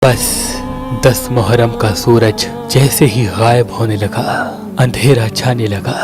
बस 10 मुहर्रम का सूरज जैसे ही गायब होने लगा, अंधेरा छाने लगा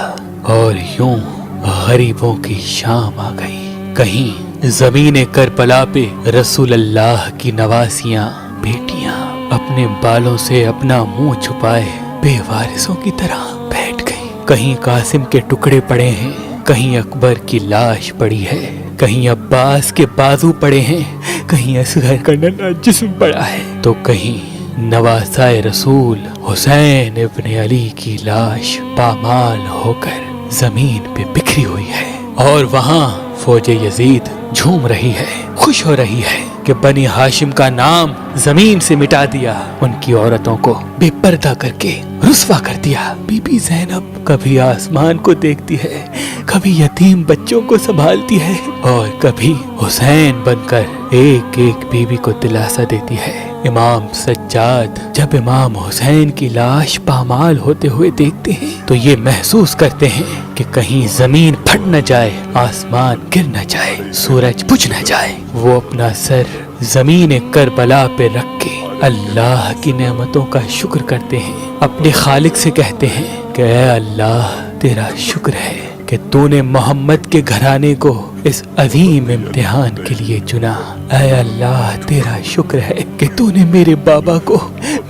और यूं गरीबों की शाम आ गई। कहीं जमीन करबला पे रसूल अल्लाह की नवासियां बेटियां अपने बालों से अपना मुंह छुपाए बेवारिसों की तरह बैठ गई। कहीं कासिम के टुकड़े पड़े हैं, कहीं अकबर की लाश पड़ी है, कहीं अब्बास के बाजू पड़े हैं, कहीं असगर का नन्हा जिस्म पड़ा है, तो कहीं नवासाए रसूल हुसैन इब्ने अली की लाश पामाल होकर जमीन पे बिखरी हुई है। और वहाँ फौजे यजीद झूम रही है, खुश हो रही है कि बनी हाशिम का नाम जमीन से मिटा दिया, उनकी औरतों को बेपर्दा करके रुस्वा कर दिया। बीबी ज़ैनब कभी आसमान को देखती है, कभी यतीम बच्चों को संभालती है और कभी हुसैन बनकर एक एक बीबी को दिलासा देती है। इमाम सज्जाद जब इमाम हुसैन की लाश पामाल होते हुए देखते हैं तो ये महसूस करते हैं कि कहीं जमीन फट न जाए, आसमान गिर न जाए, सूरज बुझ न जाए। वो अपना सर जमीन करबला पे रख के अल्लाह की नेमतों का शुक्र करते हैं, अपने खालिक से कहते हैं कि ऐ अल्लाह तेरा शुक्र है कि तूने मोहम्मद के घराने को इस अजीम इम्तिहान के लिए चुना। ऐ अल्लाह तेरा शुक्र है कि तूने मेरे बाबा को,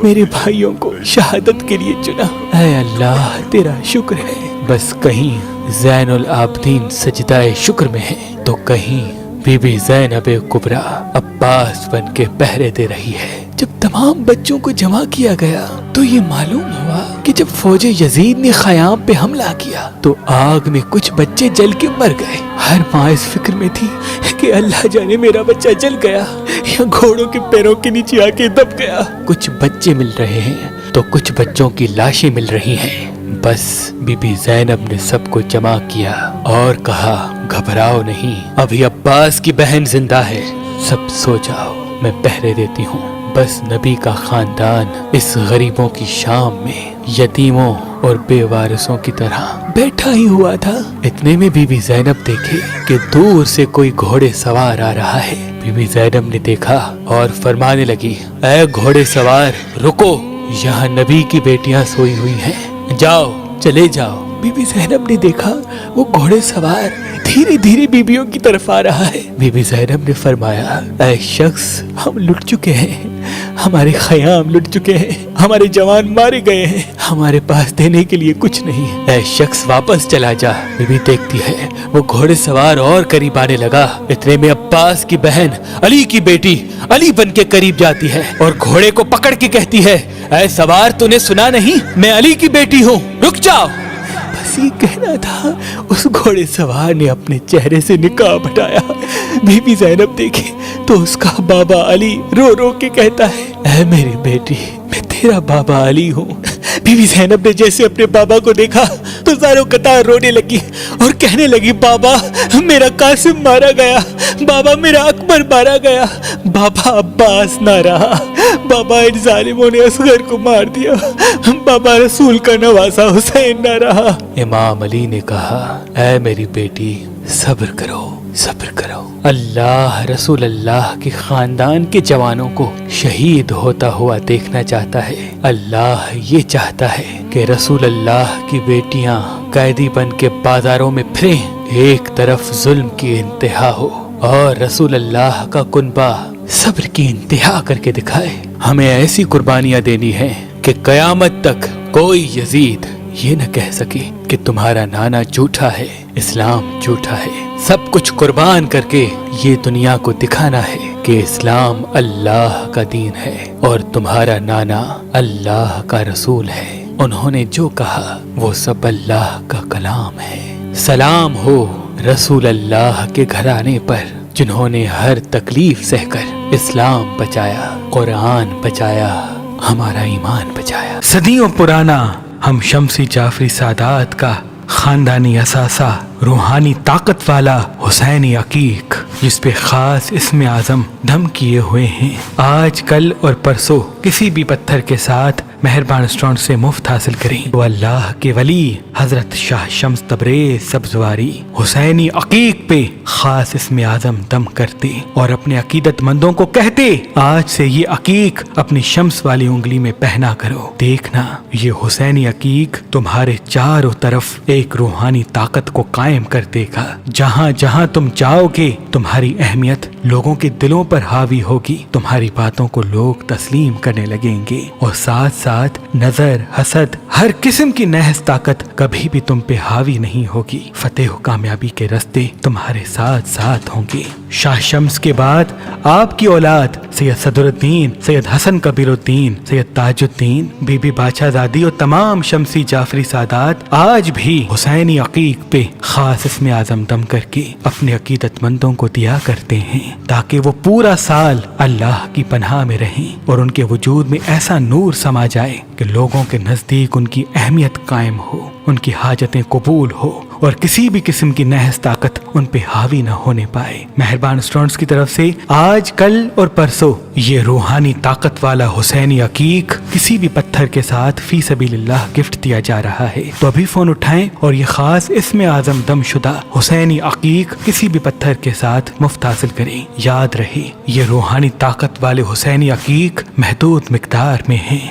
मेरे भाइयों को शहादत के लिए चुना। ऐ अल्लाह तेरा शुक्र है। बस कहीं ज़ैनुल आबदीन सजदाए शुक्र में है तो कहीं बीबी ज़ैनब कुबरा अब्बास बन के पहरे दे रही है। जब तमाम बच्चों को जमा किया गया तो ये मालूम हुआ कि जब फौजे यजीद ने ख़याम पे हमला किया तो आग में कुछ बच्चे जल के मर गए। हर माँ इस फिक्र में थी कि अल्लाह जाने मेरा बच्चा जल गया या घोड़ों के पैरों के नीचे आके दब गया। कुछ बच्चे मिल रहे हैं तो कुछ बच्चों की लाशें मिल रही हैं। बस बीबी ज़ैनब ने सबको जमा किया और कहा, घबराओ नहीं, अभी अब्बास की बहन जिंदा है, सब सो जाओ, मैं पहरे देती हूँ। बस नबी का खानदान इस गरीबों की शाम में यतीमों और बेवारिसों की तरह बैठा ही हुआ था। इतने में बीबी ज़ैनब देखे कि दूर से कोई घोड़े सवार आ रहा है। बीबी ज़ैनब ने देखा और फरमाने लगी, ऐ घोड़े सवार रुको, यहाँ नबी की बेटियां सोई हुई हैं, जाओ चले जाओ। बीबी ज़ैनब ने देखा वो घोड़े सवार धीरे धीरे बीबियों की तरफ आ रहा है। बीबी ज़ैनब ने फरमाया, ऐ शख्स हम लुट चुके हैं, हमारे ख़याम लुट चुके हैं, हमारे जवान मारे गए हैं, हमारे पास देने के लिए कुछ नहीं है, ऐ शख्स वापस चला जा। बीबी देखती है वो घोड़े सवार और करीब आने लगा। इतने में अब्बास की बहन अली की बेटी अली बन के करीब जाती है और घोड़े को पकड़ के कहती है, ऐ सवार तूने सुना नहीं, मैं अली की बेटी हूँ, रुक जाओ। बस ये कहना था, उस घोड़े सवार ने अपने चेहरे से निकाब हटाया। बीबी ज़ैनब देखे तो उसका बाबा अली रो रो के कहता है, ऐ मेरी बेटी, मैं तेरा बाबा अली हूँ। बीबी ज़ैनब ने जैसे अपने बाबा को देखा तो ज़ारो कतार रोने लगी और कहने लगी, बाबा मेरा कासिम मारा गया, बाबा मेरा अकबर मारा गया, बाबा अब्बास ना रहा, बाबा इन जालिमों ने असगर को मार दिया, बाबा रसूल का नवासा हुसैन ना रहा। इमाम अली ने कहा, ऐ मेरी बेटी सब्र करो, सब्र करो, अल्लाह रसूल अल्लाह के खानदान के जवानों को शहीद होता हुआ देखना चाहता है। अल्लाह ये चाहता है कि रसूल अल्लाह की बेटियां कैदी बन के बाजारों में फिरें, एक तरफ जुल्म की इंतहा हो और रसूल अल्लाह का कुनबा सब्र की इंतहा करके दिखाए। हमें ऐसी कुर्बानियां देनी है कि कयामत तक कोई यजीद ये न कह सके कि तुम्हारा नाना झूठा है, इस्लाम झूठा है। सब कुछ कुर्बान करके ये दुनिया को दिखाना है कि इस्लाम अल्लाह का दीन है और तुम्हारा नाना अल्लाह का रसूल है। उन्होंने जो कहा वो सब अल्लाह का कलाम है। सलाम हो रसूल अल्लाह के घराने पर जिन्होंने हर तकलीफ सहकर इस्लाम बचाया, कुरान बचाया, हमारा ईमान बचाया। सदियों पुराना हम शम्सी जाफरी सादात का खानदानी असासा, रूहानी ताकत वाला हुसैनी अकीक, जिस पे खास इसमें आज़म धम किए हुए हैं, आज कल और परसों किसी भी पत्थर के साथ مہربان اسٹوڈنٹ سے مفت حاصل کریں تو اللہ کے ولی حضرت شاہ شمس تبریز سبزواری حسینی عقیق پہ خاص اسم اعظم دم کرتے اور اپنے عقیدت مندوں کو کہتے آج سے یہ عقیق اپنی شمس والی انگلی میں پہنا کرو، دیکھنا یہ حسینی عقیق تمہارے چاروں طرف ایک روحانی طاقت کو قائم کر دے گا، جہاں جہاں تم جاؤ گے تمہاری اہمیت لوگوں کے دلوں پر حاوی ہوگی، تمہاری باتوں کو لوگ تسلیم کرنے لگیں گے اور ساتھ ساتھ نظر، حسد، ہر قسم کی نحس طاقت کبھی بھی تم پہ حاوی نہیں ہوگی، فتح و کامیابی کے راستے تمہارے ساتھ ساتھ ہوں گے۔ شاہ شمس کے بعد آپ کی اولاد سید صدر الدین، سید حسن کبیر الدین، سید تاج الدین، بی بی بادشاہ زادی اور تمام شمسی جعفری سادات آج بھی حسینی عقیق پہ خاص اسم اعظم دم کر کے اپنے عقیدت مندوں کو دیا کرتے ہیں تاکہ وہ پورا سال اللہ کی پناہ میں رہیں اور ان کے وجود میں ایسا نور سما جائے کہ لوگوں کے نزدیک ان کی اہمیت قائم ہو، ان کی حاجتیں قبول ہو اور کسی بھی قسم کی نحس طاقت ان پہ حاوی نہ ہونے پائے۔ مہربان اسٹوڈنٹس کی طرف سے آج، کل اور پرسوں یہ روحانی طاقت والا حسینی عقیق کسی بھی پتھر کے ساتھ فی سبیل اللہ گفٹ دیا جا رہا ہے، تو ابھی فون اٹھائیں اور یہ خاص اسم اعظم دم شدہ حسینی عقیق کسی بھی پتھر کے ساتھ مفت حاصل کریں۔ یاد رہے یہ روحانی طاقت والے حسینی عقیق محدود مقدار میں ہیں۔